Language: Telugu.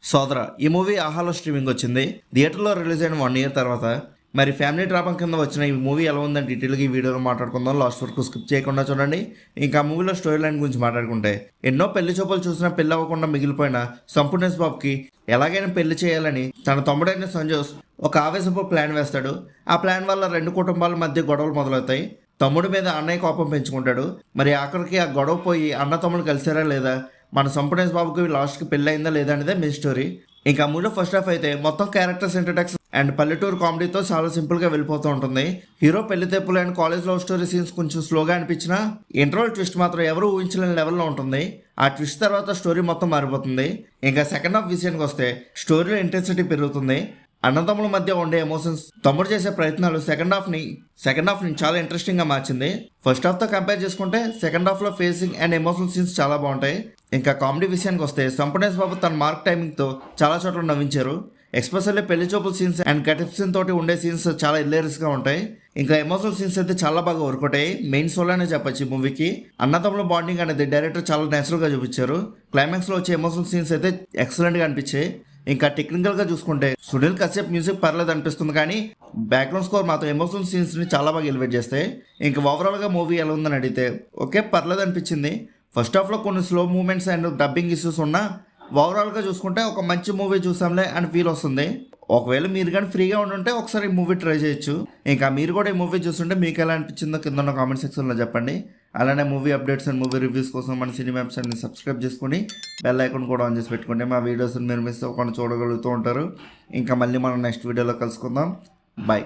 సోదర ఈ మూవీ ఆహాలో స్ట్రీమింగ్ వచ్చింది. థియేటర్లో రిలీజ్ అయిన 1 year తర్వాత మరి ఫ్యామిలీ డ్రామా కింద వచ్చిన ఈ మూవీ ఎలా ఉందని డీటెయిల్గా ఈ వీడియోలో మాట్లాడుకుందాం. లాస్ట్ వరకు స్కిప్ చేయకుండా చూడండి. ఇంకా మూవీలో స్టోరీ లైన్ గురించి మాట్లాడుకుంటే, ఎన్నో పెళ్లి చూపులు చూసినా పెళ్లి అవ్వకుండా మిగిలిపోయిన సంపూర్ణేష్ బాబుకి ఎలాగైనా పెళ్లి చేయాలని తన తమ్ముడైన సంజోస్ ఒక ఆవేశపు ప్లాన్ వేస్తాడు. ఆ ప్లాన్ వల్ల రెండు కుటుంబాల మధ్య గొడవలు మొదలవుతాయి. తమ్ముడి మీద అన్నయ్య కోపం పెంచుకుంటాడు. మరి ఆఖరికి ఆ గొడవ పోయి అన్న తమ్ముడు కలిసారా లేదా, మన సంపూర్ణేష్ బాబుకి లాస్ట్కి పెళ్ళి అయిందా లేదా అనేదే మెయిన్ స్టోరీ. ఇంకా మూవీలో ఫస్ట్ హాఫ్ అయితే మొత్తం క్యారెక్టర్స్ ఇంట్రడక్షన్ అండ్ పల్లెటూరు కామెడీతో చాలా సింపుల్గా వెళ్ళిపోతూ ఉంటుంది. హీరో పెళ్లి తెప్పులు and college love story scenes కొంచెం స్లోగా అనిపించినా ఇంటర్వల్ ట్విస్ట్ మాత్రం ఎవరు ఊహించలేని లెవెల్లో ఉంటుంది. ఆ ట్విస్ట్ తర్వాత స్టోరీ మొత్తం మారిపోతుంది. ఇంకా సెకండ్ హాఫ్ విషయానికి వస్తే స్టోరీలో ఇంటెన్సిటీ పెరుగుతుంది. అన్నదమ్ముల మధ్య ఉండే ఎమోషన్స్, తమ్ముడు చేసే ప్రయత్నాలు సెకండ్ హాఫ్ ని చాలా ఇంట్రెస్టింగ్ గా మార్చింది. ఫస్ట్ హాఫ్ తో కంపేర్ చేసుకుంటే సెకండ్ హాఫ్ లో ఫేసింగ్ అండ్ ఎమోషనల్ సీన్స్ చాలా బాగుంటాయి. ఇంకా కామెడీ విషయానికి వస్తే సంపూర్ణేష్ బాబు తన మార్క్ టైమింగ్ తో చాలా చోట్ల నవ్వించారు. ఎస్పెషల్లీ పెళ్లి చూపుల సీన్స్ అండ్ గెటప్ సీన్ తోటి ఉండే సీన్స్ చాలా హిలేరియస్ గా ఉంటాయి. ఇంకా ఎమోషనల్ సీన్స్ అయితే చాలా బాగా వర్క్ అవుతాయి. మెయిన్ సోల్ అనే చెప్పొచ్చు ఈ మూవీకి. అన్నదమ్ముల బాండింగ్ అనేది డైరెక్టర్ చాలా నేచురల్ గా చూపించారు. క్లైమాక్స్ లో వచ్చే ఎమోషనల్ సీన్స్ అయితే ఎక్సలెంట్ గా అనిపించాయి. ఇంకా టెక్నికల్ గా చూసుకుంటే సునీల్ కశ్యప్ మ్యూజిక్ పర్లేదు అనిపిస్తుంది, కానీ బ్యాక్గ్రౌండ్ స్కోర్ మాత్రం ఎమోషనల్ సీన్స్ ని చాలా బాగా ఎలివేట్ చేస్తాయి. ఇంకా ఓవరాల్ గా మూవీ ఎలా ఉందని అడిగితే ఓకే పర్లేదు అనిపించింది. ఫస్ట్ హాఫ్ లో కొన్ని slow moments and dubbing issues ఉన్నా ఓవరాల్ గా చూసుకుంటే ఒక మంచి మూవీ చూసాంలే అని ఫీల్ వస్తుంది. ఒకవేళ మీరు కానీ ఫ్రీగా ఉండుంటే ఒకసారి ఈ మూవీ ట్రై చేయొచ్చు. ఇంకా మీరు కూడా ఈ మూవీ చూస్తుంటే మీకు ఎలా అనిపించిందో కింద ఉన్న కామెంట్ సెక్షన్లో చెప్పండి. అలానే movie updates and movie reviews కోసం మన సినిమా వెబ్సైట్ని సబ్స్క్రైబ్ చేసుకొని బెల్ ఐకాన్ కూడా ఆన్ చేసి పెట్టుకోండి. మా వీడియోస్ని మీరు మిస్ అవ్వకుండా చూడగలుగుతూ ఉంటారు. ఇంకా మళ్ళీ మనం నెక్స్ట్ వీడియోలో కలుసుకుందాం. బాయ్.